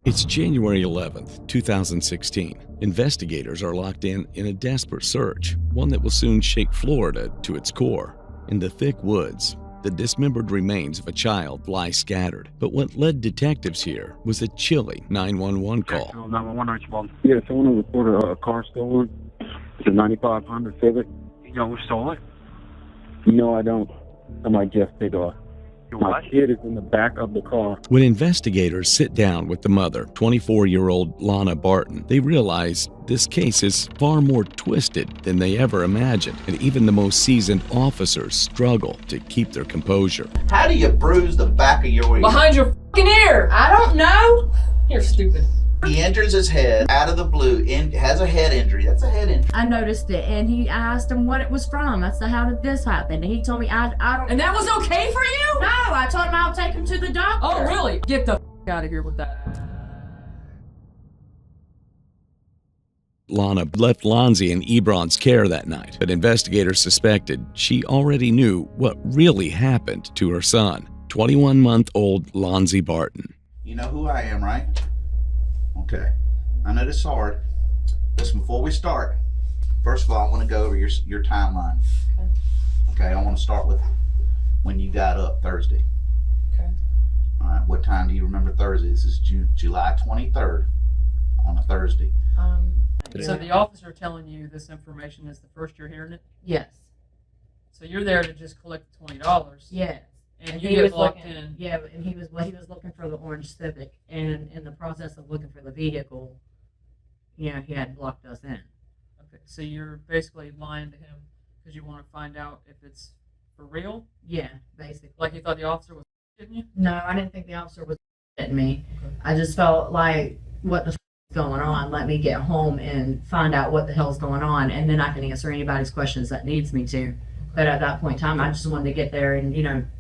It's January 11th, 2016. Investigators are locked in a desperate search, one that will soon shake Florida to its core. In the thick woods, the dismembered remains of a child lie scattered. But what led detectives here was a chilling 911 call. 911 response. Yeah, someone reported a car stolen. It's a 95 Honda Civic. You know who stole it? No, I don't. Somebody just paid off. You My what? kid is in the back of the car. When investigators sit down with the mother, 24-year-old Lana Barton, they realize this case is far more twisted than they ever imagined, and even the most seasoned officers struggle to keep their composure. How do you bruise the back of your ear? Behind your fucking ear. I don't know. You're stupid. He enters his head out of the blue, has a head injury. That's a head injury. I noticed it, and I asked him what it was from. I said, how did this happen? And he told me, I don't... And that was okay for you? No, I told him I'll take him to the doctor. Oh, really? Get the out of here with that. Lana left Lonzie in Ebron's care that night, but investigators suspected she already knew what really happened to her son, 21-month-old Lonzie Barton. You know who I am, right? Okay. I know this is hard. Listen, before we start, first of all, I want to go over your timeline. Okay, I want to start with when you got up Thursday. Okay. All right, what time do you remember Thursday? This is July 23rd on a Thursday. So the officer telling you this information is the first you're hearing it? Yes. So you're there to just collect the $20. Yes. And you he get was locked looking, in. Yeah, and he was looking for the orange Civic, and in the process of looking for the vehicle, he had blocked us in. Okay. So you're basically lying to him because you want to find out if it's for real? Yeah, basically. Like you thought the officer was hitting you? No, I didn't think the officer was hitting me. I just felt like, what the f is going on? Let me get home and find out what the hell's going on, and then I can answer anybody's questions that needs me to. But at that point in time, I just wanted to get there and,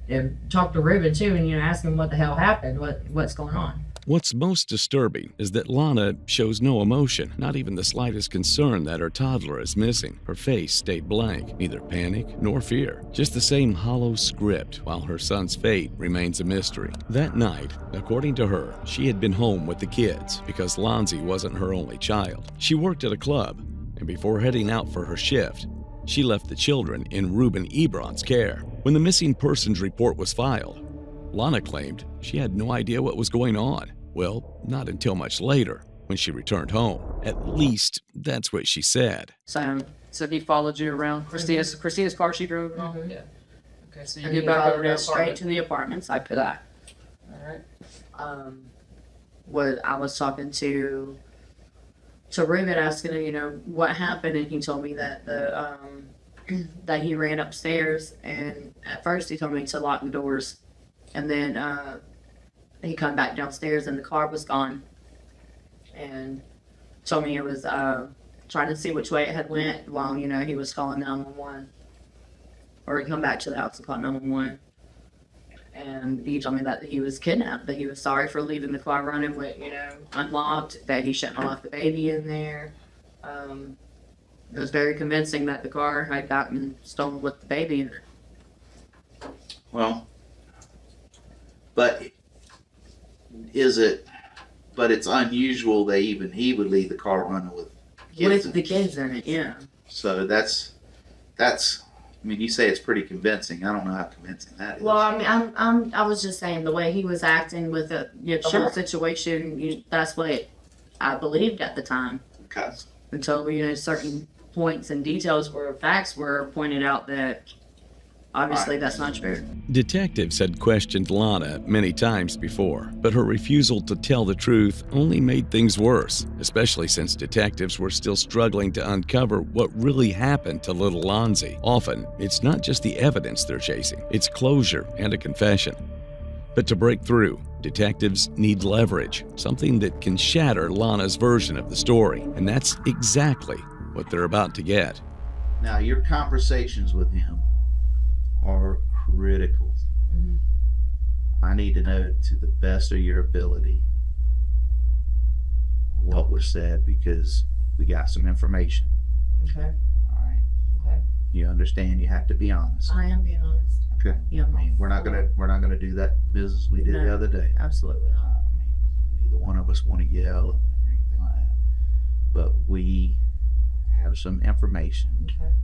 and talk to Ruben too, and, ask him what the hell happened, what's going on. What's most disturbing is that Lana shows no emotion, not even the slightest concern that her toddler is missing. Her face stayed blank, neither panic nor fear, just the same hollow script, while her son's fate remains a mystery. That night, according to her, she had been home with the kids because Lonzie wasn't her only child. She worked at a club, and before heading out for her shift, she left the children in Ruben Ebron's care. When the missing persons report was filed, Lana claimed she had no idea what was going on. Well, not until much later, when she returned home. At least, that's what she said. So he followed you around Christina's car she drove home? Mhm. Yeah. Okay, so you And get he back followed over to us the straight apartment. to the apartments after that. Alright. What I was talking to Ruben, asking him, what happened, and he told me that that he ran upstairs, and at first he told me to lock the doors, and then he come back downstairs and the car was gone, and told me it was trying to see which way it had went while he was calling 911, or he come back to the house and call 911. And he told me that he was kidnapped, that he was sorry for leaving the car running with, unlocked, that he shouldn't have left the baby in there. It was very convincing that the car had gotten stolen with the baby in it. Well, but it's unusual that even he would leave the car running with kids. With the kids in it, yeah. So that's, I mean, you say it's pretty convincing. I don't know how convincing that is. Well, I mean, I was just saying the way he was acting with the whole situation, that's what I believed at the time. Okay. Until, certain points and details or facts were pointed out that obviously that's not true. Detectives had questioned Lana many times before, but her refusal to tell the truth only made things worse, especially since detectives were still struggling to uncover what really happened to little Lonzie. Often, it's not just the evidence they're chasing, it's closure and a confession. But to break through, detectives need leverage, something that can shatter Lana's version of the story, and that's exactly what they're about to get. Now, your conversations with him are critical. Mm-hmm. I need to know to the best of your ability what was said, because we got some information. Okay. All right. Okay. You understand you have to be honest. I am being honest. Okay. Yeah. I mean, we're not gonna do that business we did the No. other day. Absolutely not. I mean, neither one one of us want to yell or anything like that. But we have some information, Okay.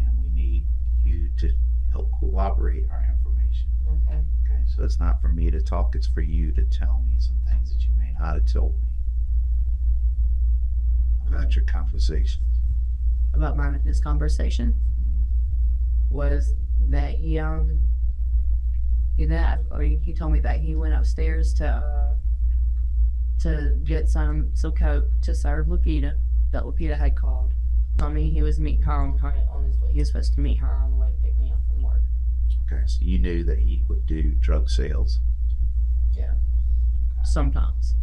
and we need you to help corroborate our information. Okay. Okay, so it's not for me to talk, it's for you to tell me some things that you may not have told me about your conversations. About mine and his conversation was that he told me that he went upstairs to get some coke to serve Lupita, that Lupita had called. Told me he was meeting her on his way. He was supposed to meet her on the way to pick me up from work. Okay, so you knew that he would do drug sales, Yeah. Sometimes.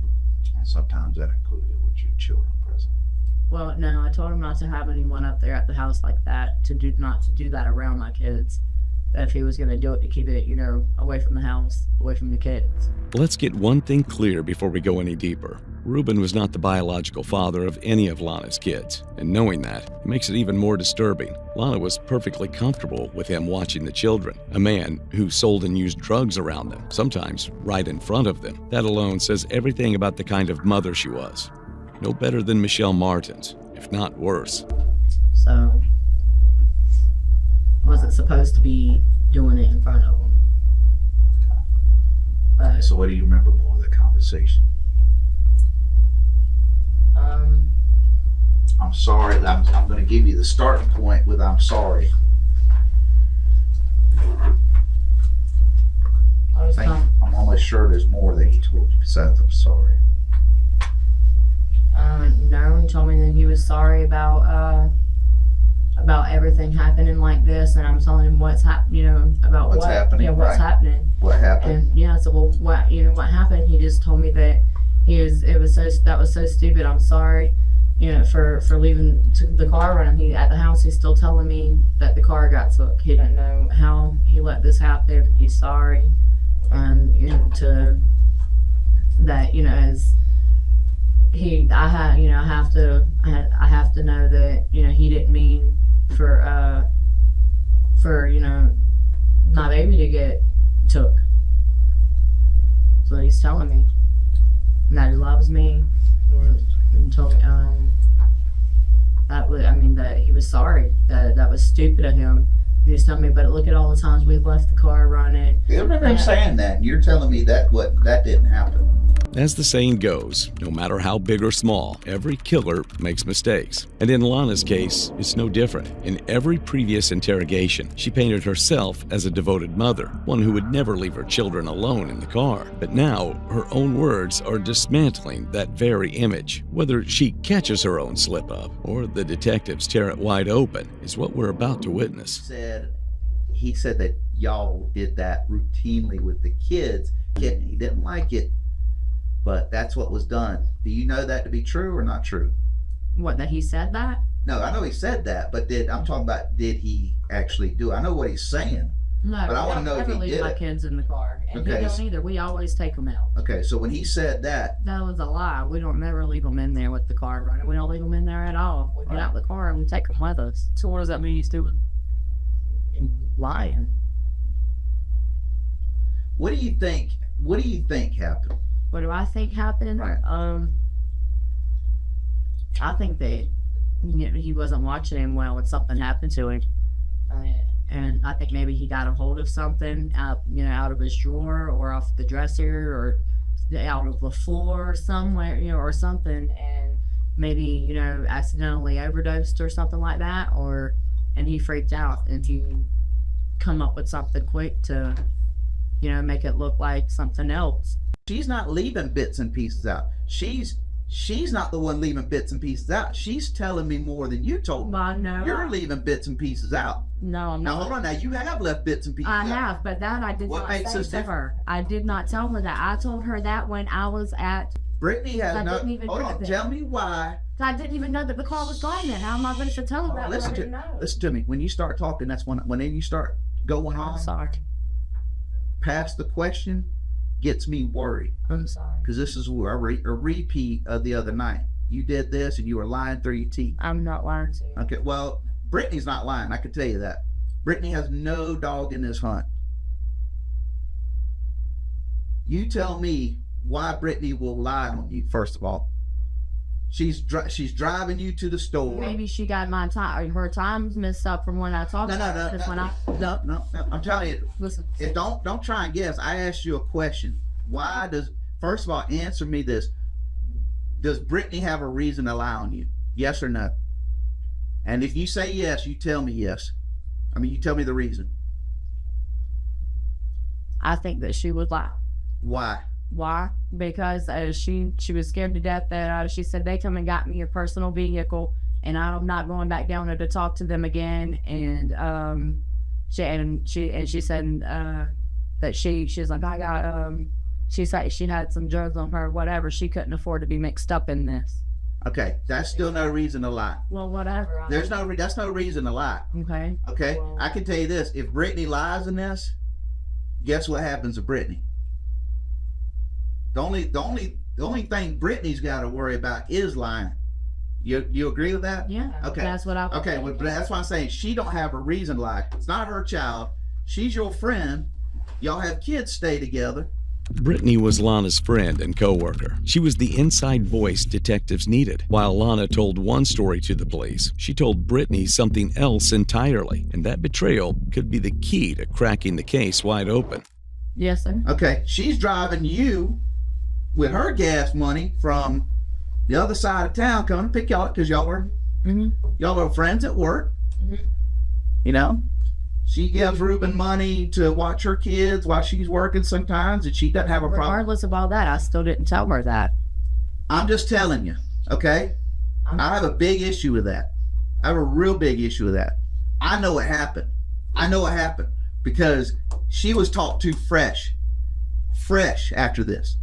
and sometimes that included with your children present. Well, no, I told him not to have anyone up there at the house like that, not to do that around my kids. That if he was going to do it, to keep it, away from the house, away from the kids. Let's get one thing clear before we go any deeper. Ruben was not the biological father of any of Lana's kids, and knowing that makes it even more disturbing. Lana was perfectly comfortable with him watching the children, a man who sold and used drugs around them, sometimes right in front of them. That alone says everything about the kind of mother she was. No better than Michelle Martin's, if not worse. So, wasn't supposed to be doing it in front of them. But, So what do you remember more of the conversation? I'm sorry, I'm going to give you the starting point with I'm sorry. I was telling, I'm almost sure there's more that he told you besides I'm sorry. he told me that he was sorry about everything happening like this, and I'm telling him what's happening, about What's happening, what's right. happening. What happened? And yeah, so well, what happened? He just told me that that was so stupid. I'm sorry, for leaving the car running. He at the house. He's still telling me that the car got took. He didn't know how he let this happen. He's sorry, and to that as I have to know that he didn't mean for my baby to get took. That's what he's telling me. And that he loves me. And told me that he was sorry. That was stupid of him. He was telling me, but look at all the times we've left the car running. I remember him saying that, and you're telling me that didn't happen. As the saying goes, no matter how big or small, every killer makes mistakes. And in Lana's case, it's no different. In every previous interrogation, she painted herself as a devoted mother, one who would never leave her children alone in the car. But now, her own words are dismantling that very image. Whether she catches her own slip-up or the detectives tear it wide open is what we're about to witness. He said that y'all did that routinely with the kids. He didn't like it, but that's what was done. Do you know that to be true or not true? What, that he said that? No, I know he said that, but I'm talking about, did he actually do it? I know what he's saying. No, But I wanna know if never he leave did my it. kids in the car. And Okay. he don't either. We always take them out. Okay, so when he said that, That was a lie. We don't never leave them in there with the car running. We don't leave them in there at all. We get out the car and we take them with us. So what does that mean he's doing? Lying. what do you think happened? What do I think happened? Right. I think that he wasn't watching him well and something happened to him. And I think maybe he got a hold of something out of his drawer or off the dresser or out of the floor somewhere, or something, and maybe, accidentally overdosed or something like that, and he freaked out and he come up with something quick to, make it look like something else. She's not leaving bits and pieces out. She's not the one leaving bits and pieces out. She's telling me more than you told me. Well, no, You're leaving bits and pieces out. no, I'm Now not. hold on. Now you have left bits and pieces I out. have, but that I did What not makes say us to different? her. I did not tell her that. I told her that when I was at. Brittany has I no. didn't even Hold know on. that. Tell me why. I didn't even know that the car was gone yet. How am I going to tell her that? Listen when I didn't know? Listen to me. When you start talking, that's when you start going I'm on sorry. past the question, gets me worried. I'm sorry. Because this is a repeat of the other night. You did this and you were lying through your teeth. I'm not lying to you. Okay, well, Brittany's not lying. I can tell you that. Brittany has no dog in this hunt. You tell me why Brittany will lie on you. First of all, she's driving you to the store. Maybe she got my time. Her time's messed up from when I talked. No. I'm telling you. Listen. If don't try and guess. I asked you a question. Why does, first of all, answer me this. Does Brittany have a reason to lie on you? Yes or no? And if you say yes, you tell me yes. I mean, you tell me the reason. I think that she would lie. Why? Why? Because she was scared to death that she said they come and got me a personal vehicle and I'm not going back down there to talk to them again. And she said that she's like, I got she said she had some drugs on her, whatever. She couldn't afford to be mixed up in this. Okay, that's still no reason to lie. Well, whatever. That's no reason to lie. Okay. Okay, Well, I can tell you this: if Brittany lies in this, guess what happens to Brittany? The only thing Brittany's got to worry about is lying. You agree with that? yeah. Okay. That's what I. Okay, well, that's why I'm saying she don't have a reason to lie. It's not her child. She's your friend. Y'all have kids stay together. Brittany was Lana's friend and co-worker. She was the inside voice detectives needed. While Lana told one story to the police, she told Brittany something else entirely, and that betrayal could be the key to cracking the case wide open. Yes, sir. Okay, she's driving you with her gas money from the other side of town coming to pick y'all up because y'all were friends at work. You know, she gives Ruben money to watch her kids while she's working sometimes, and she doesn't have a problem. Regardless of all that, I still didn't tell her that. I'm just telling you, okay? I have a big issue with that. I have a real big issue with that. I know what happened. Because she was talked to fresh after this.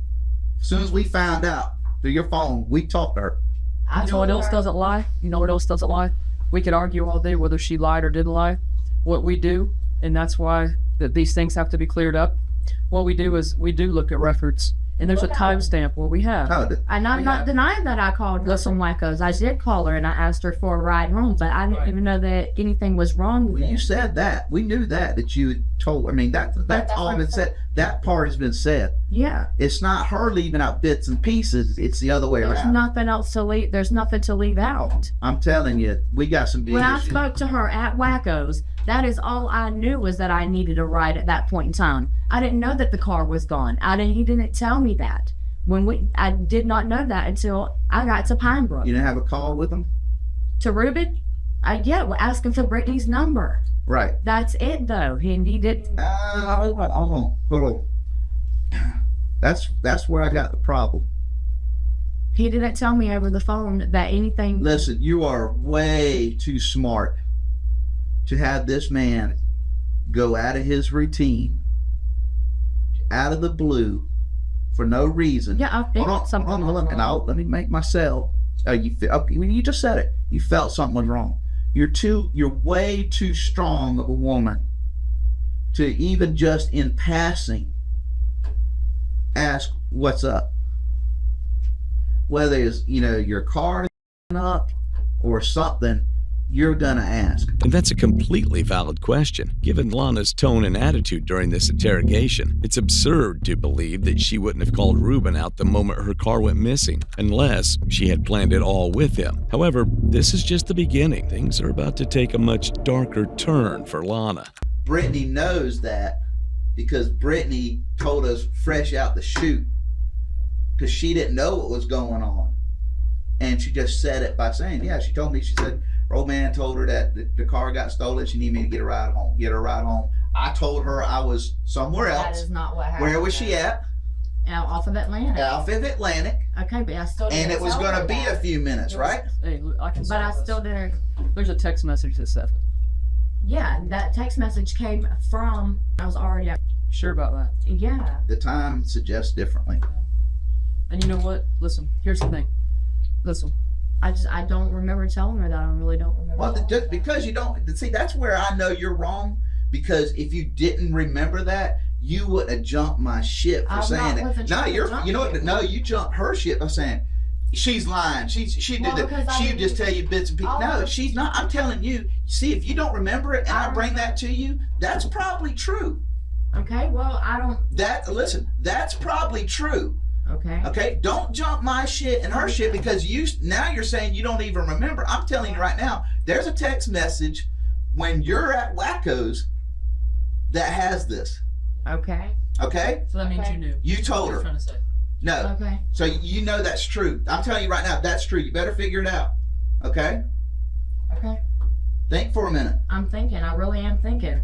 As soon as we found out through your phone, we talked to her. You know what else doesn't lie? You know what else doesn't lie? We could argue all day whether she lied or didn't lie. What we do, and that's why that these things have to be cleared up. What we do is we do look at records, and there's a timestamp where we have. Oh, And I'm not denying that I called some wackos. I did call her and I asked her for a ride home, but I didn't even know that anything was wrong with well, you it. said that. We knew that you had told. I mean, that's all been said. That part has been said. Yeah. It's not her leaving out bits and pieces. It's the other way There's around. nothing else to leave. There's nothing to leave out. I'm telling you, we got some big When I issues. spoke to her at Wacko's, that is all I knew was that I needed a ride at that point in time. I didn't know that the car was gone. He didn't tell me that. I did not know that until I got to Pine Brook. You didn't have a call with them? To Ruben, we're asking for Brittany's number. Right. That's it though. He didn't. Hold on. That's where I got the problem. He didn't tell me over the phone that anything. Listen, you are way too smart to have this man go out of his routine, out of the blue, for no reason. Yeah, I figured something. Hold on, and let me make myself. You just said it. You felt something was wrong. You're way too strong of a woman to even just in passing ask what's up. Whether it's, your car up or something, you're gonna ask. And that's a completely valid question. Given Lana's tone and attitude during this interrogation, it's absurd to believe that she wouldn't have called Ruben out the moment her car went missing, unless she had planned it all with him. However, this is just the beginning. Things are about to take a much darker turn for Lana. Brittany knows that because Brittany told us fresh out the chute because she didn't know what was going on. And she just said it by saying, she told me, she said, old man told her that the car got stolen. She needed me to get her ride home. I told her I was somewhere else. That is not what happened. Where was she at? Off of Atlantic. Off of Atlantic. Okay, but I still didn't. And it was tell going her to be that. a few minutes, right? Hey, I can. But I still didn't. There's a text message that said. Yeah, that text message came from. I was already. Sure about that. Yeah. The time suggests differently. And you know what? Listen, here's the thing. Listen. I don't remember telling her that. I really don't remember. Well, just because you don't see, that's where I know you're wrong. Because if you didn't remember that, you wouldn't have jumped my ship for saying it. No, you know what? No, you jumped her ship by saying she's lying. She did that. She would just tell you bits and pieces. No, she's not. I'm telling you. See, if you don't remember it, and I bring that to you, that's probably true. Okay, well, I don't. Listen, that's probably true. Okay. Okay, don't jump my shit and her shit because now you're saying you don't even remember. I'm telling you right now, there's a text message when you're at Wacko's that has this. Okay. Okay, So that means Okay. you knew. you told What you're her. trying to say. No, Okay. so you know that's true. I'm telling you right now, that's true. You better figure it out. Okay, Okay. think for a minute. I'm thinking. I really am thinking.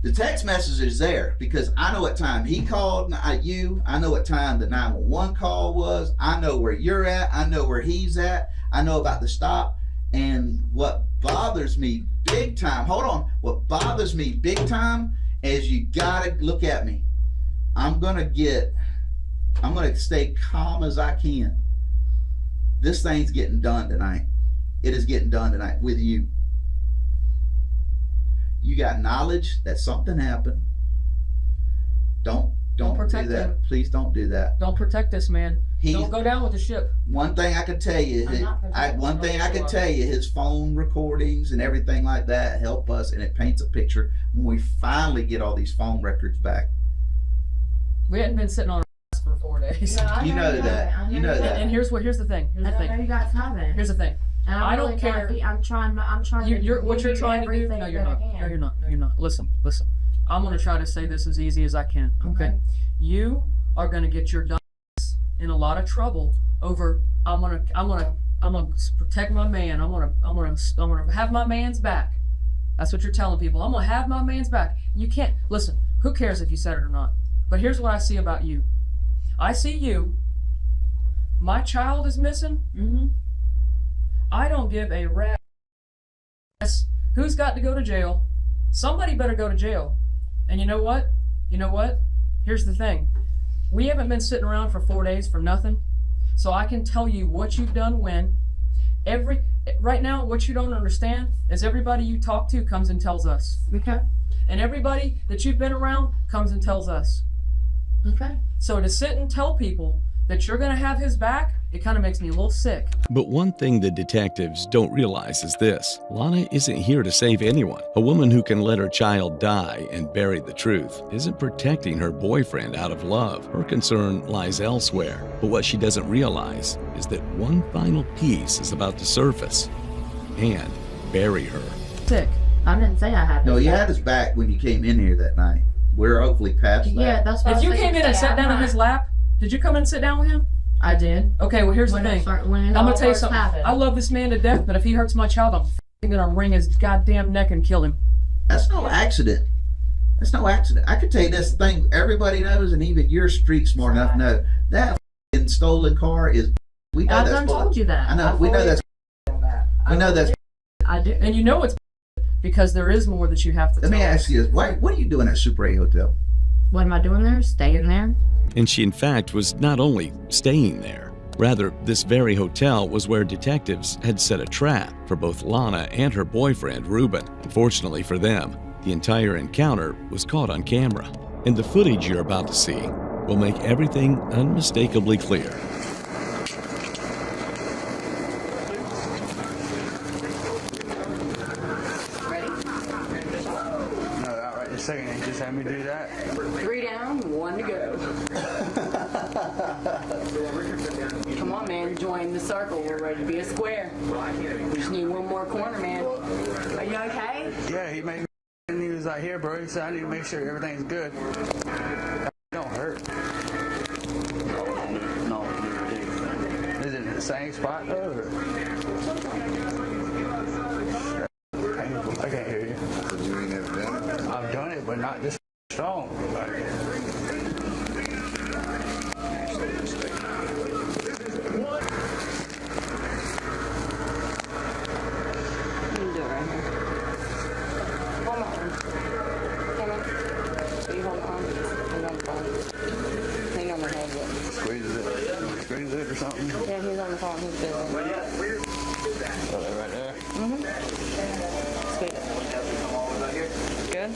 The text message is there because I know what time he called you. I know what time the 911 call was. I know where you're at. I know where he's at. I know about the stop. And what bothers me big time, hold on. What bothers me big time is you gotta look at me. I'm gonna stay calm as I can. This thing's getting done tonight. It is getting done tonight with you. You got knowledge that something happened. Don't do protect that. him. Please don't do that. Don't protect this man. He's Don't go down with the ship. one thing I can tell you. I'm not protecting One him. thing I can tell you. His phone recordings and everything like that help us, and it paints a picture when we finally get all these phone records back. We hadn't been sitting on our ass for 4 days. No, I You know you that. haven't. I You know know you that. haven't. And here's the thing. Here's I the don't know thing. you guys haven't. Here's the thing. And I don't really care. I'm trying. What to you're do trying to do? everything No, you're that I not. can. No, you're not. No, you're not. Listen. I'm gonna try to say this as easy as I can. Okay. You are gonna get your dumbass in a lot of trouble over. I'm gonna protect my man. I'm gonna have my man's back. That's what you're telling people. I'm gonna have my man's back. You can't listen. Who cares if you said it or not? But here's what I see about you. I see you. My child is missing. Mm-hmm. I don't give a rat's who's got to go to jail. Somebody better go to jail. And you know what? Here's the thing. We haven't been sitting around for 4 days for nothing. So I can tell you what you've done when. Right now, what you don't understand is everybody you talk to comes and tells us. Okay. And everybody that you've been around comes and tells us. Okay. So to sit and tell people that you're going to have his back, it kind of makes me a little sick. But one thing the detectives don't realize is this: Lana isn't here to save anyone. A woman who can let her child die and bury the truth isn't protecting her boyfriend out of love. Her concern lies elsewhere. But what she doesn't realize is that one final piece is about to surface and bury her. Sick. I didn't say I had. No, this you back. had his back when you came in here that night. We're hopefully past that. Yeah, that's what If I you was came in and sat down on his lap, did you come in and sit down with him? I did. Okay, well, here's When the it thing. when it I'm all gonna tell you first something. happened. I love this man to death, but if he hurts my child, I'm f***ing gonna wring his goddamn neck and kill him. That's no accident. That's no accident. I could tell you this thing everybody knows, and even you're street smart enough to know that f***ing stolen car is. We know I've that's done bull- told you that. I know. I've We know already that's. told you that. We know that's. I do. And you know it's because there is more that you have to Let tell me us. ask you this: what are you doing at Super 8 Hotel? What am I doing there? Staying there? And she, in fact, was not only staying there. Rather, this very hotel was where detectives had set a trap for both Lana and her boyfriend, Ruben. Unfortunately for them, the entire encounter was caught on camera. And the footage you're about to see will make everything unmistakably clear. No, not right this second. They just had me do that. 3 down, 1 to go. Come on, man. Join the circle. We're ready to be a square. We just need one more corner, man. Are you okay? Yeah, he made me. And he was like, "Here, bro." He said, "I need to make sure everything's good." That don't hurt. No. Is it the same spot though? Or? Painful. I can't hear you. You ain't never done it? I've done it, but not this strong. You can do it right here. Hold my arm. Come on. Will you hold my arm? He's on the phone. Hang on my head. Squeeze it. Squeeze it or something. Yeah, he's on the phone. He's busy. Oh, they're right there. Sweet. Good?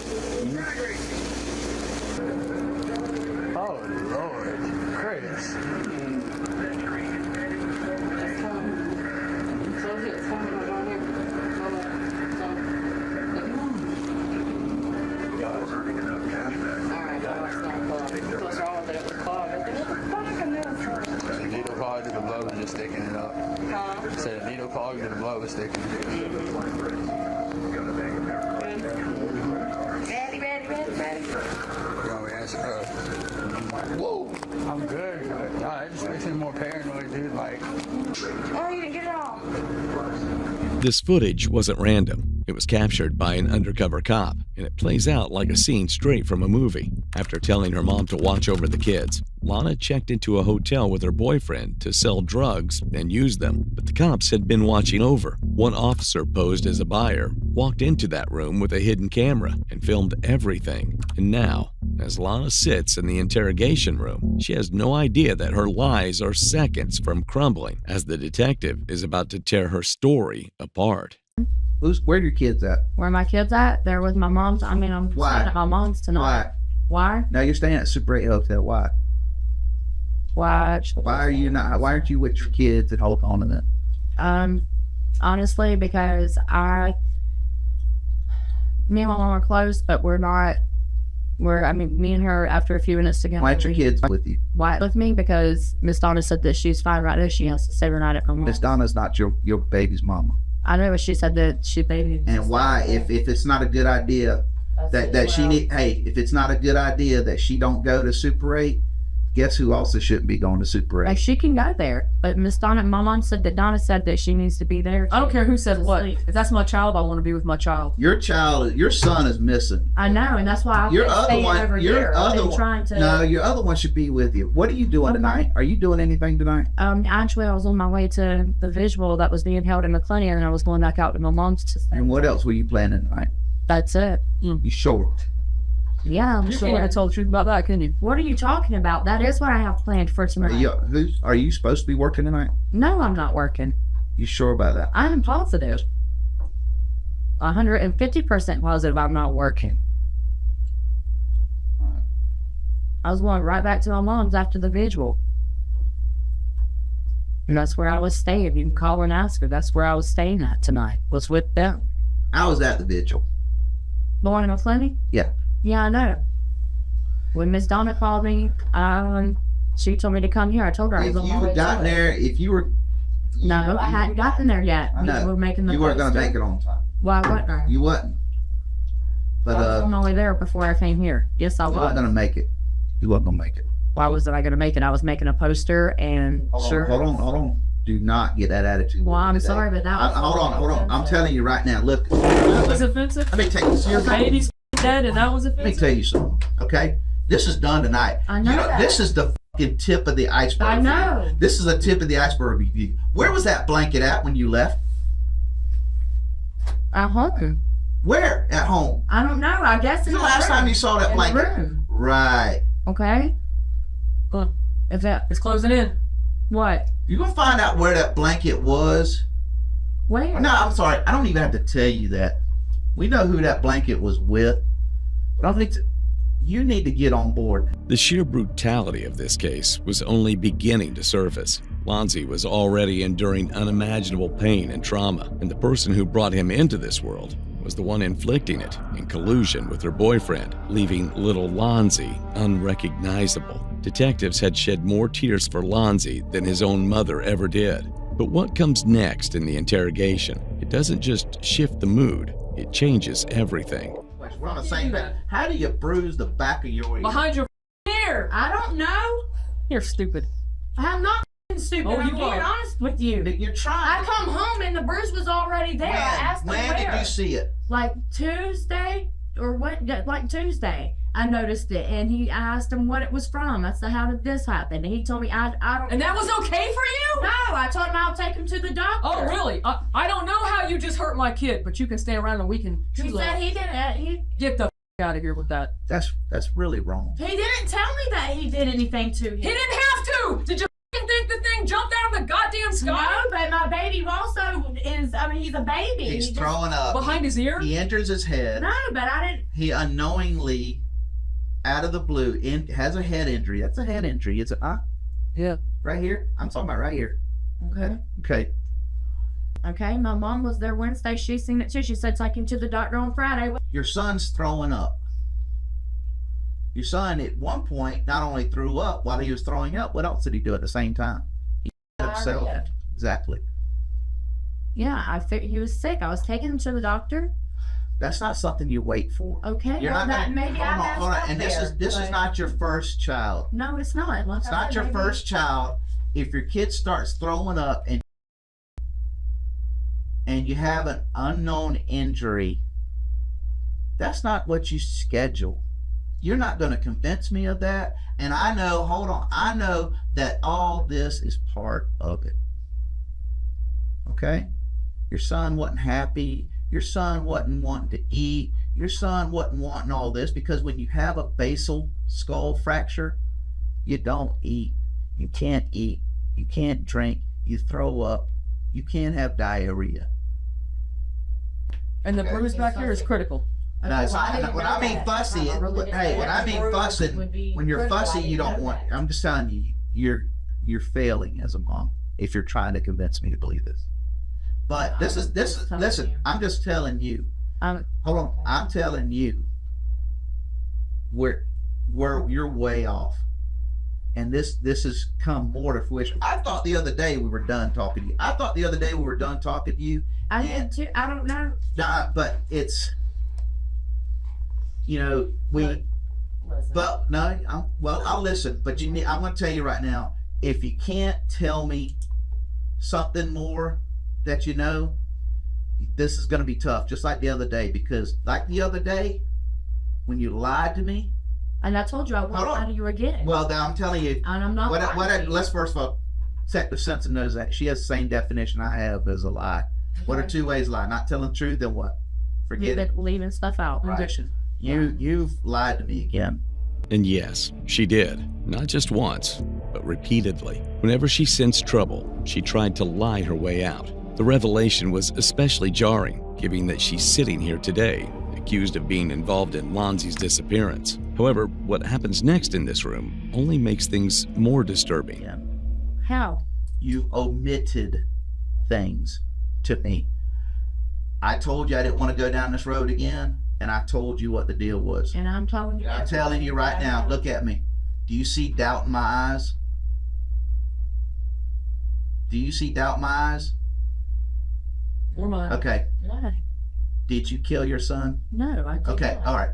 Oh, Lord. Chris. It's coming. So it's coming right here. Hold on. Alright, well, it's not clogged. What's wrong with it? It was clogged. What the fuck? I know it's clogged. Huh? Said a needle clogged and a blow stick. Ready. You want me to answer? Whoa. I'm good. Nah, it just makes me more paranoid, dude. Like, Oh, you didn't get it all. This footage wasn't random. It was captured by an undercover cop, and it plays out like a scene straight from a movie. After telling her mom to watch over the kids, Lana checked into a hotel with her boyfriend to sell drugs and use them, but the cops had been watching over. One officer posed as a buyer, walked into that room with a hidden camera, and filmed everything. And now, as Lana sits in the interrogation room, she has no idea that her lies are seconds from crumbling as the detective is about to tear her story apart. Where are your kids at? Where my kids at? They're with my mom's. I mean, I'm Why? staying at my mom's tonight. Why? No, you're staying at Super 8 Hotel. Why? Why? Why are you not? Why aren't you with your kids and hold on to them? Honestly, because me and my mom are close, but we're not. Me and her, after a few minutes together. Why aren't your kids with you? Why with me? Because Miss Donna said that she's fine right now. She has to stay overnight at my mom's. Miss Donna's not your baby's mama. I know, but she said that she baby. And why, if it's not a good idea that she need, hey, if it's not a good idea that she don't go to Super 8, guess who also shouldn't be going to Super 8? Like, she can go there, but Miss Donna, my mom said that Donna said that she needs to be there. I don't care who said what. Sleep. If that's my child, I want to be with my child. Your son is missing. I know, and that's why I'm Your other staying one, over here. I've been trying to. no, your other one should be with you. What are you doing tonight? Are you doing anything tonight? Actually, I was on my way to the visual that was being held in McClenny, and I was going back out to my mom's to stay. And what else were you planning tonight? That's it. You sure? Yeah, I'm You sure. can't tell the truth about that, can you? What are you talking about? That is what I have planned for tonight. Are you supposed to be working tonight? No, I'm not working. You sure about that? I'm positive. 150% positive I'm not working. I was going right back to my mom's after the visual. And that's where I was staying. You can call her and ask her. That's where I was staying at tonight. Was with them. I was at the vigil. The one in McClenny? Yeah. Yeah, I know. When Miss Donna called me, she told me to come here. I told her I If was on my you way had gotten to it. there, if you were, No, I hadn't gotten there yet. I know. We were making the you weren't going to poster. make it on time. Well, I wasn't. You wasn't. But I was on my way there before I came here. Yes, I you was. wasn't going to make it. You wasn't going to make it. Why wasn't I going to make it? I was making a poster and Hold on. Do not get that attitude. Well, I'm today. sorry, but that was. Hold on. I'm telling you right now. Look, That was offensive. let me take this. Your baby's dead, and that was Let me offensive. tell you something. Okay, this is done tonight. I know that. This is the fucking tip of the iceberg. I know. This is the tip of the iceberg review. Where was that blanket at when you left? At home. Where? At home. I don't know. I guess in The the last room. time you saw that In the blanket. room. Right. Okay. Look, If that. it's closing in. What? You're gonna find out where that blanket was. Where? No, I'm sorry. I don't even have to tell you that. We know who that blanket was with. But I think you need to get on board. The sheer brutality of this case was only beginning to surface. Lonzy was already enduring unimaginable pain and trauma, and the person who brought him into this world was the one inflicting it in collusion with her boyfriend, leaving little Lonzy unrecognizable. Detectives had shed more tears for Lonzy than his own mother ever did. But what comes next in the interrogation? It doesn't just shift the mood, it changes everything. We're on the same page. How do you bruise the back of your ear? Behind your ear. I don't know. You're stupid. I'm not stupid. Oh, I'm you being are. honest with you. You're I trying. come home and the bruise was already there. I asked them When where. did you see it? Like Tuesday or what? Like Tuesday, I noticed it, and I asked him what it was from. I said, "How did this happen?" And he told me, "I don't." And that was okay for you? No, I told him I'll take him to the doctor. Oh, really? I don't know how you just hurt my kid, but you can stay around and we can. He said he didn't. Get the out of here with that. That's really wrong. He didn't tell me that he did anything to him. He didn't have to. Did you think the thing jumped out of the goddamn sky? No, but my baby also is. I mean, he's a baby. He's He just- throwing up. Behind his ear? He enters his head. No, but I didn't. He unknowingly, out of the blue, has a head injury. That's a head injury. It's Yeah. right here. I'm talking about right here. Okay. Okay. Okay. My mom was there Wednesday. She seen it too. She said take him to the doctor on Friday. Your son's throwing up. Your son, at one point, not only threw up while he was throwing up, what else did he do at the same time? He shit himself. Diarrhea. exactly? Yeah, he was sick. I was taking him to the doctor. That's not something you wait for. Okay, You're well, not that gonna, maybe I messed hold on. up And there, this is but- not your first child. No, it's not. Like It's I not said, your maybe- first child. If your kid starts throwing up and you have an unknown injury, that's not what you schedule. You're not going to convince me of that. And I know, hold on, I know that all this is part of it. Okay? Your son wasn't happy. Your son wasn't wanting to eat. Your son wasn't wanting all this because when you have a basal skull fracture, you don't eat. You can't eat. You can't drink. You throw up. You can't have diarrhea. And the bruise back here is critical. No, it's Well, I not, didn't when know I mean that. fussy, I really didn't hey, know when that I mean bruise fussing, would be when you're critical. fussy, I you didn't don't know want. that. I'm just telling you, you're failing as a mom if you're trying to convince me to believe this. But this is telling listen. you. I'm just telling you. Um, Hold on, I'm telling you. Where you're way off, and this has come more to fruition. I thought the other day we were done talking to you. I thought the other day we were done talking to you. I And- did too. I don't know. Nah, but it's, we. But no, I'll listen. But I'm going to tell you right now. If you can't tell me something more that you know, this is going to be tough. Just like the other day, because like the other day, when you lied to me. And I told you I won't Hold on. lie to you again. Well, now I'm telling you. And I'm not. lying to you. Let's first of all, Detective Simpson knows that she has the same definition I have as a lie. What are two ways to lie? Not telling the truth, then what? Forget it. Leaving stuff out. Right. Addiction. You've lied to me again. And yes, she did. Not just once, but repeatedly. Whenever she sensed trouble, she tried to lie her way out. The revelation was especially jarring, given that she's sitting here today, accused of being involved in Lonzie's disappearance. However, what happens next in this room only makes things more disturbing. Yeah. How? You omitted things to me. I told you I didn't want to go down this road again, and I told you what the deal was. And I'm telling you. I'm telling you right now, look at me. Do you see doubt in my eyes? Do you see doubt in my eyes? Or mine. Okay. No. Did you kill your son? No, I did Okay, not. all right,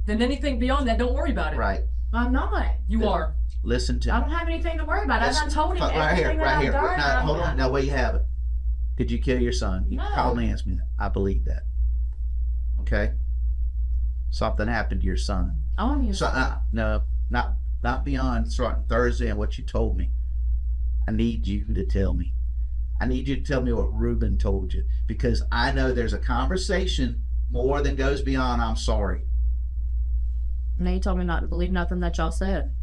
Then anything beyond that, don't worry about it. right. I'm not. You are. Listen to I me. don't have anything to worry about. I done told him Right here, everything right that here. I've done. Now, hold on. Now, where you have it? Did you kill your son? You No. call me and answer me that. I believe that. Okay. Something happened to your son. On you. So, no, not beyond starting Thursday and what you told me. I need you to tell me. I need you to tell me what Ruben told you, because I know there's a conversation more than goes beyond I'm sorry. No, he told me not to believe nothing that y'all said.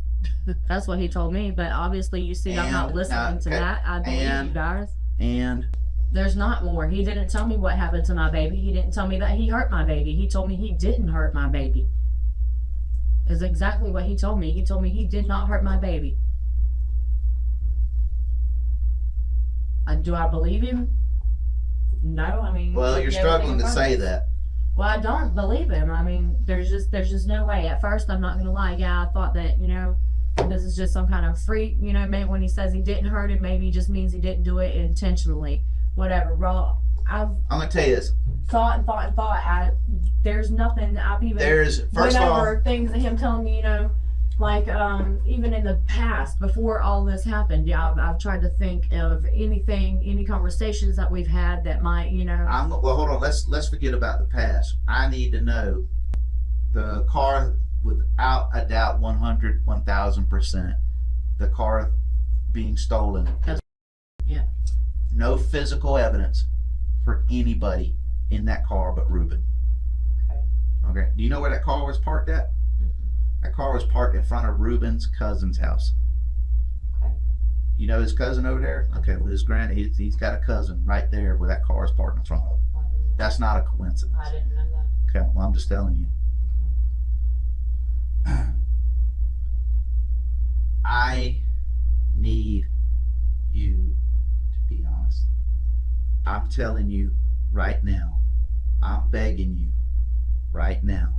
That's what he told me. But obviously, you see, I'm not And, listening to okay, that. I believe and- you guys. And There's not more. He didn't tell me what happened to my baby. He didn't tell me that he hurt my baby. He told me he didn't hurt my baby. Is exactly what he told me. He told me he did not hurt my baby. Do I believe him? No, I mean. well, you're yeah, struggling to everything say fine. that. Well, I don't believe him. I mean, there's just no way. At first, I'm not gonna lie. Yeah, I thought that, this is just some kind of freak. Maybe when he says he didn't hurt him, maybe he just means he didn't do it intentionally. Whatever. Well, I've I'm gonna tell you this. thought and thought and thought. There's nothing. I've even There's went first of all, over things of him telling me, like even in the past before all this happened. Yeah, I've tried to think of any conversations that we've had that might, well, hold on. Let's forget about the past. I need to know the car, without a doubt, 1,000%. The car being stolen. Yeah. No physical evidence for anybody in that car but Ruben. Okay. Do you know where that car was parked at? That car was parked in front of Ruben's cousin's house. Okay. You know his cousin over there? Okay, well he's got a cousin right there where that car is parked in front of. That's not a coincidence. I didn't know that. Okay, well I'm just telling you. I need you to be honest. I'm telling you right now. I'm begging you right now.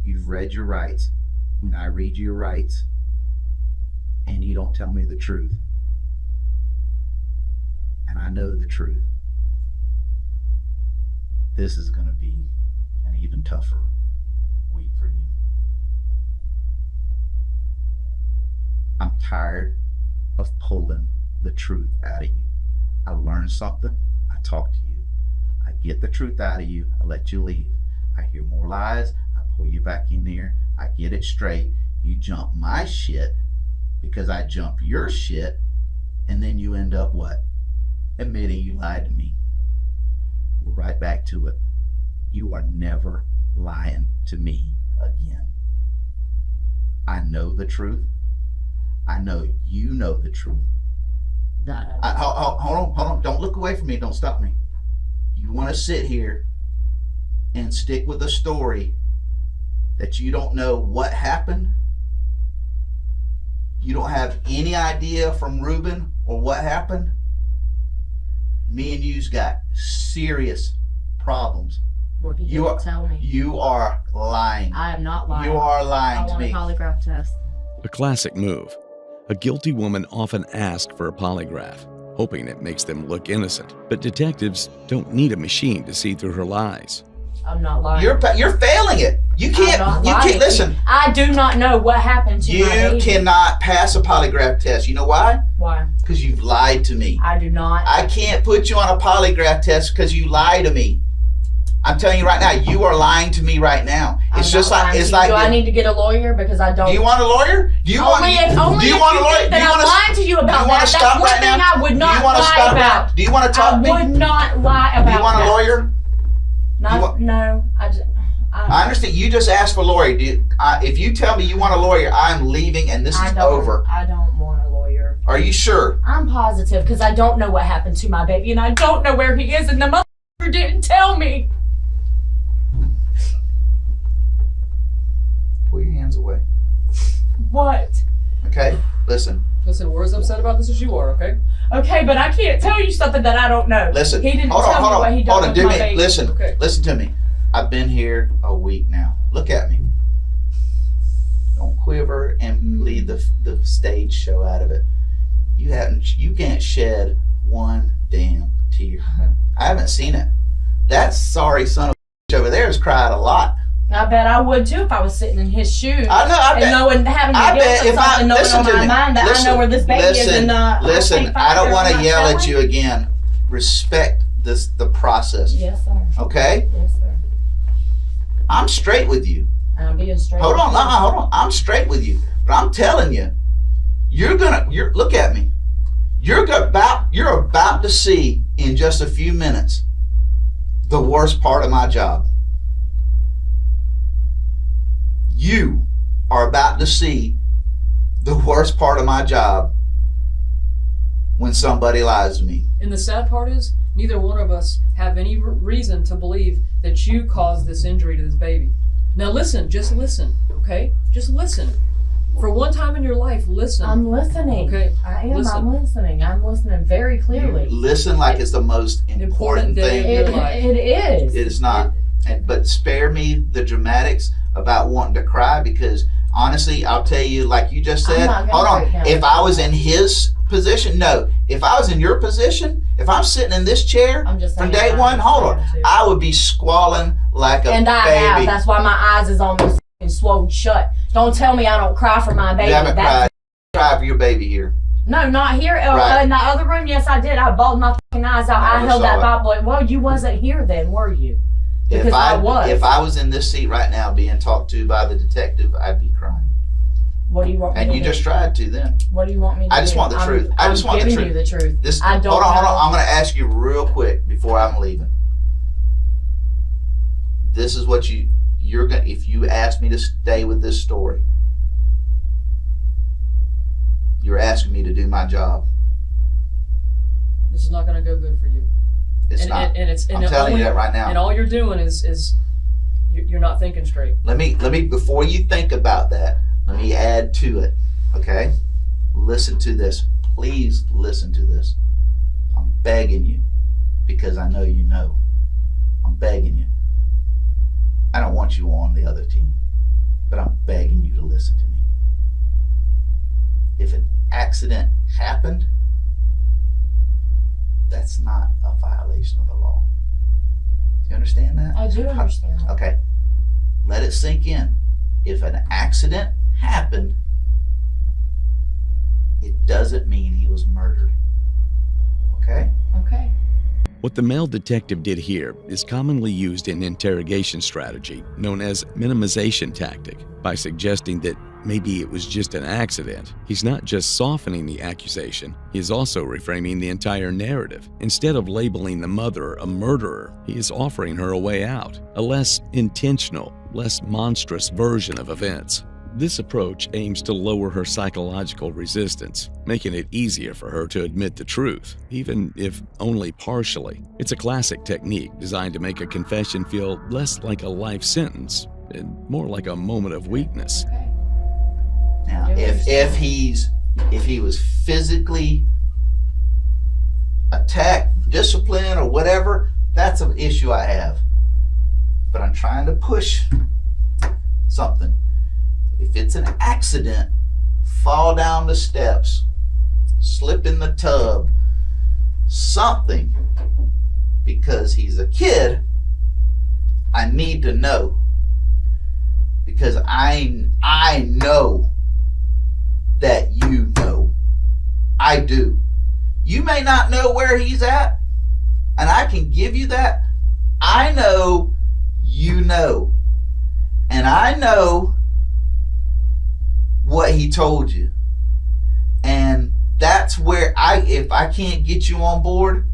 You've read your rights. When I read your rights and you don't tell me the truth, and I know the truth. This is going to be an even tougher week for you. I'm tired of pulling the truth out of you. I learned something, I talk to you. I get the truth out of you, I let you leave. I hear more lies, I pull you back in there, I get it straight. You jump my shit because I jump your shit, and then you end up what? Admitting you lied to me. We're right back to it. You are never lying to me again. I know the truth. I know you know the truth. Hold on. Don't look away from me. Don't stop me. You want to sit here and stick with a story that you don't know what happened? You don't have any idea from Ruben or what happened? Me and you's got serious problems. Well, he You didn't are- tell me. You are lying. I am not lying. You are I lying to want a me. polygraph test. A classic move. A guilty woman often asks for a polygraph, hoping it makes them look innocent. But detectives don't need a machine to see through her lies. I'm not lying. You're failing it. You I'm can't. not You lying. can't listen. I do not know what happened to You my baby. cannot pass a polygraph test. You know why? Why? Because you've lied to me. I do not. I can't put you on a polygraph test because you lie to me. I'm telling you right now, you are lying to me right now. It's I'm just not like lying it's to you. like. Do I need to get a lawyer because I don't? Do you want a lawyer? Do you want? Only if do you want a you lawyer? think Do you that I'm want lying to you about do you that. want to That's stop one right thing now? I would Do you not want to lie stop about. right? Do you want to I talk me? would not lie about Do you want a that. lawyer? Not, no, I understand. You just asked for a lawyer. If you tell me you want a lawyer, I'm leaving and this is over. I don't want a lawyer. Are you sure? I'm positive because I don't know what happened to my baby and I don't know where he is and the motherfucker didn't tell me. Pull your hands away. What? Okay? Listen. Listen, we're as upset about this as you are, okay? Okay, but I can't tell you something that I don't know. Listen. He didn't hold tell on, me hold what on. he Hold done on. with Do my me. baby. Listen. Okay. Listen to me. I've been here a week now. Look at me. Don't quiver and leave the stage show out of it. You can't shed one damn tear. I haven't seen it. That sorry son of a bitch over there has cried a lot. I bet I would too if I was sitting in his shoes. I know. I and bet. knowing having I the guilt bet of if I something knowing listen on to my me. mind that I know where this baby is and listen. I don't want to yell at you again. Respect the process. Yes, sir. Okay? Yes, sir. I'm straight with you. I'm being straight. Hold on, with you. hold on. I'm straight with you. But I'm telling you, you're look at me. You're about to see in just a few minutes the worst part of my job. You are about to see the worst part of my job when somebody lies to me. And the sad part is, neither one of us have any reason to believe that you caused this injury to this baby. Now listen, just listen, okay? Just listen. For one time in your life, listen. I'm listening. Okay, I am. listen. I'm listening. I'm listening very clearly. Listen like it's the most important day thing. of your life. It is. It is not. But spare me the dramatics about wanting to cry because honestly, I'll tell you, like you just I'm said, not gonna hold on. break down. If I was in his position, no. If I was in your position, if I'm sitting in this chair I'm just from saying day I one, hold on, understand, too. I would be squalling like a And I have. baby. That's why my eyes is almost swollen shut. Don't tell me I don't cry for my baby. You haven't That's- cried for your baby here. No, not here. Right. In the other room, yes, I did. I bawled my fucking eyes out. I Never held saw that it. Bible. Like, well, you wasn't here then, were you? Because If I was. If I was in this seat right now being talked to by the detective, I'd be crying. What do you want me And to you do? just tried to then. What do you want me to I do? just want the truth. I just want the I'm truth. giving you the truth. This I don't hold on. know. I'm going to ask you real quick before I'm leaving. This is what you're going. If you ask me to stay with this story, you're asking me to do my job. This is not going to go good for you. It's not. And it's. I'm and telling only, you that right now. And all you're doing is you're not thinking straight. Let me before you think about that, let me add to it. Okay? Listen to this. Please listen to this. I'm begging you because I know you know. I'm begging you. I don't want you on the other team, but I'm begging you to listen to me. If an accident happened, that's not a violation of the law. Do you understand that? I do understand. Okay. Let it sink in. If an accident happened, it doesn't mean he was murdered. Okay? Okay. What the male detective did here is commonly used in interrogation strategy known as minimization tactic. By suggesting that maybe it was just an accident, he's not just softening the accusation, he is also reframing the entire narrative. Instead of labeling the mother a murderer, he is offering her a way out, a less intentional, less monstrous version of events. This approach aims to lower her psychological resistance, making it easier for her to admit the truth, even if only partially. It's a classic technique designed to make a confession feel less like a life sentence and more like a moment of weakness. Okay. Now, I do if he was physically attacked, disciplined, or whatever, that's an issue I have. But I'm trying to push something. If it's an accident, fall down the steps, slip in the tub, something, because he's a kid, I need to know. Because I know that you know. I do. You may not know where he's at, and I can give you that. I know you know. And I know what he told you. And that's where if I can't get you on board,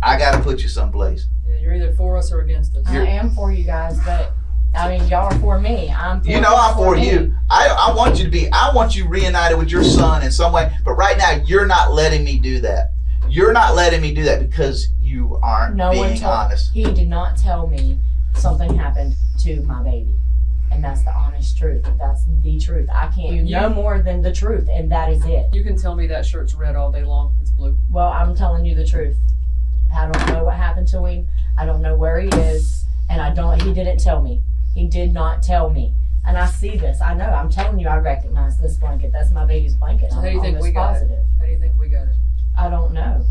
I gotta put you someplace. Yeah, you're either for us or against us. I am for you guys, but I mean, y'all are for me. I'm for You know I'm for me. you. I want you to be, I want you reunited with your son in some way, but right now you're not letting me do that. You're not letting me do that because you aren't No one being told. honest. He did not tell me something happened to my baby, and that's the honest truth. That's the truth. I can't do no more than the truth, and that is it. You can tell me that shirt's red all day long. It's blue. Well, I'm telling you the truth. I don't know what happened to him. I don't know where he is, and he didn't tell me. He did not tell me. And I see this. I know. I'm telling you, I recognize this blanket. That's my baby's blanket. So how do you I'm think we almost got positive. it? How do you think we got it? I don't know.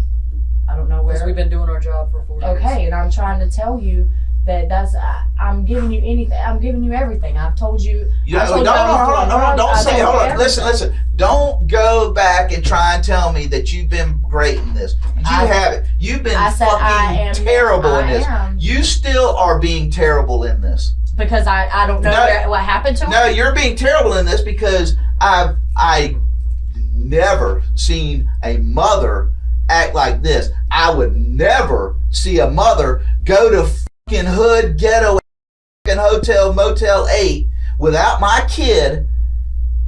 I don't know Because where. we've been doing our job for 4 days. Okay, and I'm trying to tell you that I'm giving you anything. I'm giving you everything. I've told you. You I know, told you I was hold doing on, drugs. don't I say, told hold you on, listen, everything. listen. Don't go back and try and tell me that you've been great in this. You haven't. You've been I said I fucking am terrible in I this. am. You still are being terrible in this. Because I don't know what happened to him. No, you're being terrible in this because I never seen a mother act like this. I would never see a mother go to fucking hood ghetto fucking hotel Motel 8 without my kid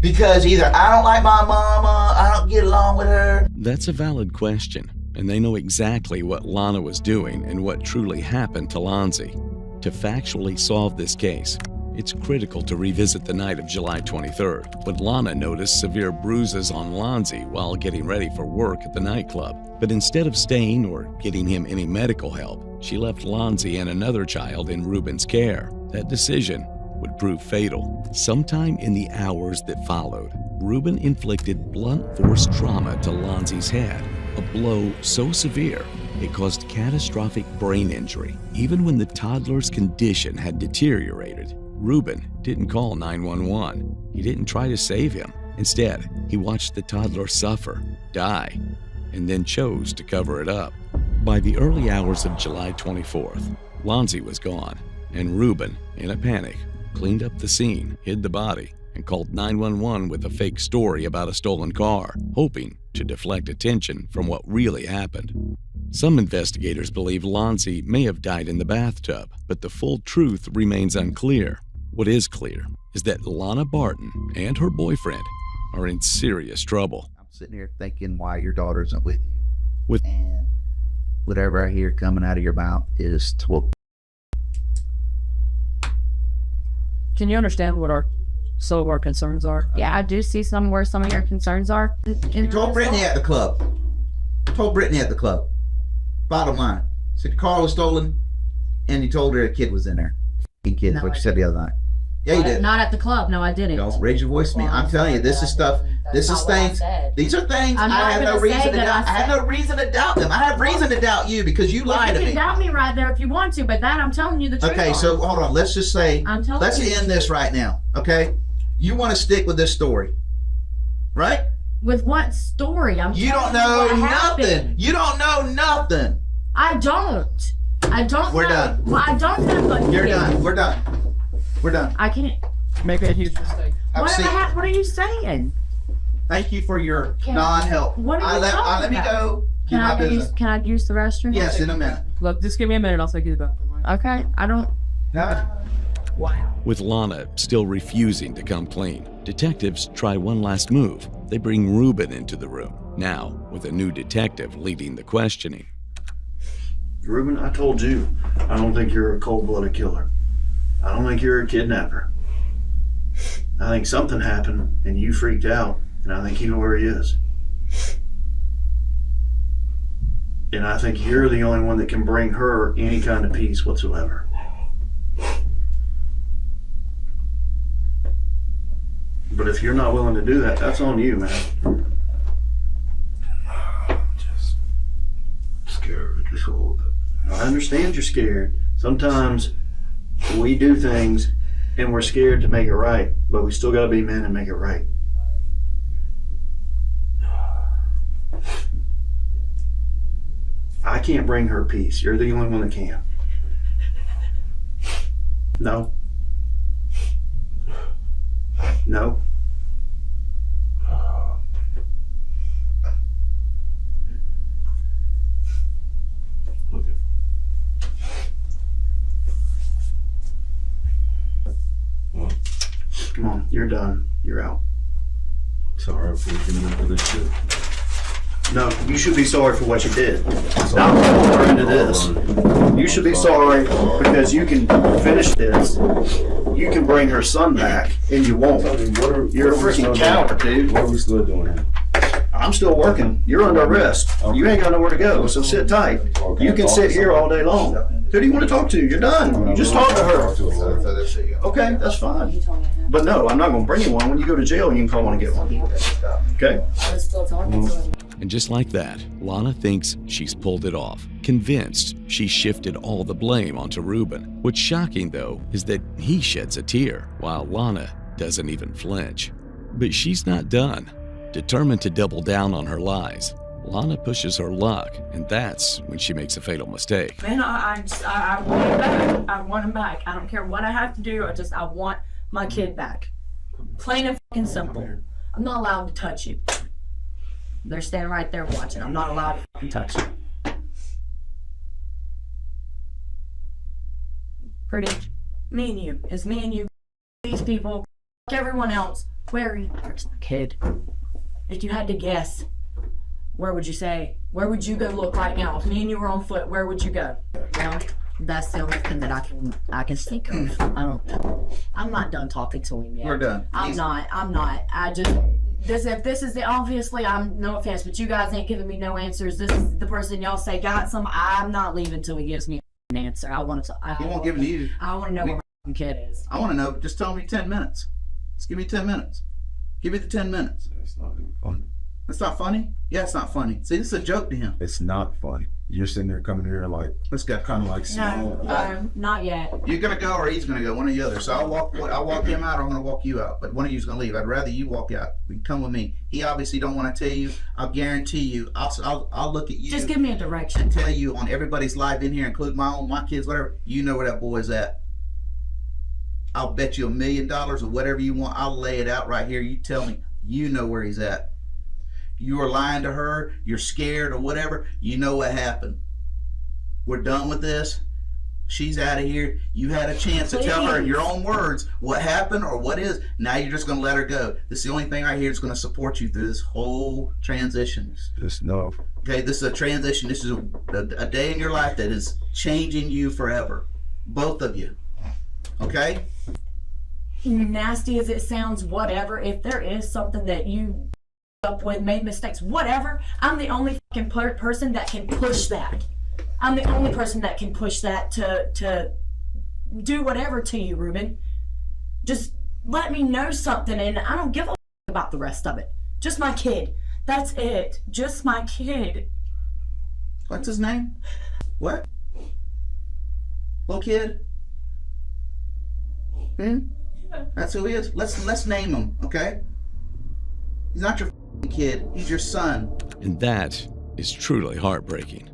because either I don't like my mama, I don't get along with her. That's a valid question, and they know exactly what Lana was doing and what truly happened to Lonzie. To factually solve this case, it's critical to revisit the night of July 23rd, when Lana noticed severe bruises on Lonzie while getting ready for work at the nightclub. But instead of staying or getting him any medical help, she left Lonzie and another child in Ruben's care. That decision would prove fatal. Sometime in the hours that followed, Ruben inflicted blunt force trauma to Lonzie's head, a blow so severe it caused catastrophic brain injury. Even when the toddler's condition had deteriorated, Ruben didn't call 911. He didn't try to save him. Instead, he watched the toddler suffer, die, and then chose to cover it up. By the early hours of July 24th, Lonzie was gone, and Ruben, in a panic, cleaned up the scene, hid the body, and called 911 with a fake story about a stolen car, hoping to deflect attention from what really happened. Some investigators believe Lonzie may have died in the bathtub, but the full truth remains unclear. What is clear is that Lana Barton and her boyfriend are in serious trouble. I'm sitting here thinking why your daughter isn't with you. With- And whatever I hear coming out of your mouth is Can you understand what some of our concerns are? Yeah, I do see where some of your concerns are. You told Brittany at the club. Bottom line. Said the car was stolen, and you told her a kid was in there. Kid, No, what I you said the other night. Yeah, you did. Not at the club. No, I didn't. Don't raise your voice to me. I'm telling you, this is stuff. This not is what I things. said. These are things I'm not I have no gonna reason say to that doubt. I I have no reason to doubt them. I have reason to doubt you because you lied to You me. can doubt me right there if you want to, but that I'm telling you the truth. Okay, on. so hold on. Let's just say, I'm telling let's you. end this right now. Okay, you want to stick with this story, right? With what story? You don't know what nothing. happened. You don't know nothing. I don't. I don't. We're know. done. Well, I don't have a. You're done. We're done. We're done. I can't. Make a huge mistake. Have a What, seat. what are you saying? Thank you for your Can- non-help. What are you let talking me about? go do Can my I business. can I use the restroom? Yes, in a minute. Look, just give me a minute. I'll take you to the bathroom. Right? Okay. I don't. Wow. With Lana still refusing to come clean, detectives try one last move. They bring Ruben into the room, now with a new detective leading the questioning. Ruben, I told you, I don't think you're a cold-blooded killer. I don't think you're a kidnapper. I think something happened and you freaked out, and I think you know where he is. And I think you're the only one that can bring her any kind of peace whatsoever. But if you're not willing to do that, that's on you, man. Just scared. I understand you're scared. Sometimes we do things and we're scared to make it right, but we still got to be men and make it right. I can't bring her peace. You're the only one that can. No. No. Come on, you're done. You're out. Sorry for getting into this shit. No, you should be sorry for what you did. Not for into this. You should be sorry because you can finish this. You can bring her son back, and you won't. You're a freaking coward, dude. What are we still doing here? I'm still working. You're under arrest. You ain't got nowhere to go, so sit tight. You can sit here all day long. Who do you want to talk to? You're done. You just talk to her. Okay, that's fine. But no, I'm not going to bring you one. When you go to jail, you can call one and get one. Okay? I was still talking to him. And just like that, Lana thinks she's pulled it off, convinced she shifted all the blame onto Ruben. What's shocking, though, is that he sheds a tear, while Lana doesn't even flinch. But she's not done. Determined to double down on her lies, Lana pushes her luck, and that's when she makes a fatal mistake. Man, I want him back. I want him back. I don't care what I have to do. I want my kid back. Plain and fucking simple. I'm not allowed to touch you. They're standing right there watching. I'm not allowed to fucking touch you. Pretty. Me and you. It's me and you. These people. Everyone else. Where's my kid? If you had to guess, where would you say? Where would you go look right now? If me and you were on foot, where would you go? Well, that's the only thing that I can think of. I don't know. I'm not done talking to him yet. We're done. I'm not. I just if this is the obviously I'm no offense, but you guys ain't giving me no answers. This is the person y'all say got some. I'm not leaving till he gives me an answer. I want to. He won't give it to you. I want to know where my fucking kid is. I want to know. Just tell me 10 minutes. Just give me 10 minutes. Give me the 10 minutes. It's not even funny. It's not funny? Yeah, it's not funny. See, this is a joke to him. It's not funny. You're sitting there coming here like, Let's go. kind of like, No, not yet. You're gonna go, or he's gonna go. One or the other. So I'll walk him out, or I'm gonna walk you out. But one of you's gonna leave. I'd rather you walk out. You can come with me. He obviously don't want to tell you. I'll guarantee you. I'll look at you. Just give me a direction. and tell you on everybody's life in here, including my own, my kids, whatever. You know where that boy's at. I'll bet you $1 million or whatever you want. I'll lay it out right here. You tell me. You know where he's at. You are lying to her. You're scared or whatever. You know what happened. We're done with this. She's out of here. You had a chance to tell her in your own words what happened or what is. Now you're just going to let her go. This is the only thing right here that's going to support you through this whole transition. just no. Okay, this is a transition. This is a day in your life that is changing you forever. Both of you. Okay? Nasty as it sounds, whatever. If there is something that you up with, made mistakes, whatever, I'm the only fucking person that can push that. I'm the only person that can push that to do whatever to you, Ruben. Just let me know something, and I don't give a about the rest of it. Just my kid. That's it. Just my kid. What's his name? What? Little kid? That's who he is. Let's name him, okay? He's not your kid. He's your son. And that is truly heartbreaking.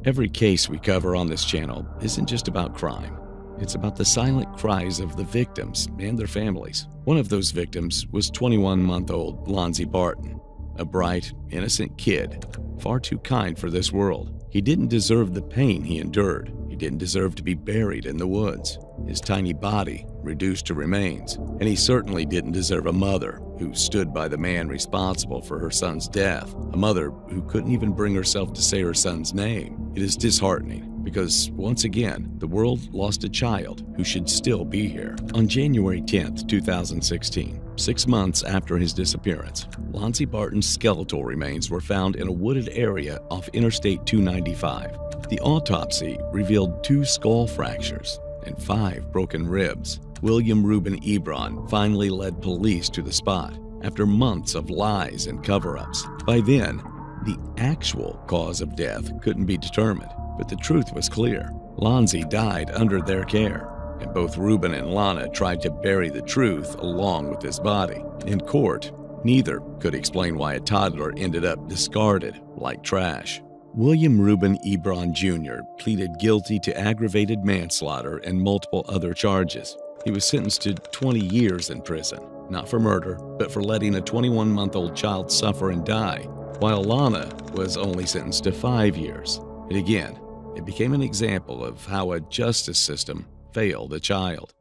Every case we cover on this channel isn't just about crime. It's about the silent cries of the victims and their families. One of those victims was 21-month-old Lonzie Barton, a bright, innocent kid, far too kind for this world. He didn't deserve the pain he endured. He didn't deserve to be buried in the woods, his tiny body reduced to remains. And he certainly didn't deserve a mother who stood by the man responsible for her son's death, a mother who couldn't even bring herself to say her son's name. It is disheartening because, once again, the world lost a child who should still be here. On January 10th, 2016, 6 months after his disappearance, Lonzie Barton's skeletal remains were found in a wooded area off Interstate 295. The autopsy revealed 2 skull fractures and 5 broken ribs. William Reuben Ebron finally led police to the spot after months of lies and cover-ups. By then, the actual cause of death couldn't be determined, but the truth was clear. Lonzie died under their care, and both Reuben and Lana tried to bury the truth along with his body. In court, neither could explain why a toddler ended up discarded like trash. William Reuben Ebron Jr. pleaded guilty to aggravated manslaughter and multiple other charges. He was sentenced to 20 years in prison, not for murder, but for letting a 21-month-old child suffer and die, while Lana was only sentenced to 5 years. And again, it became an example of how a justice system failed a child.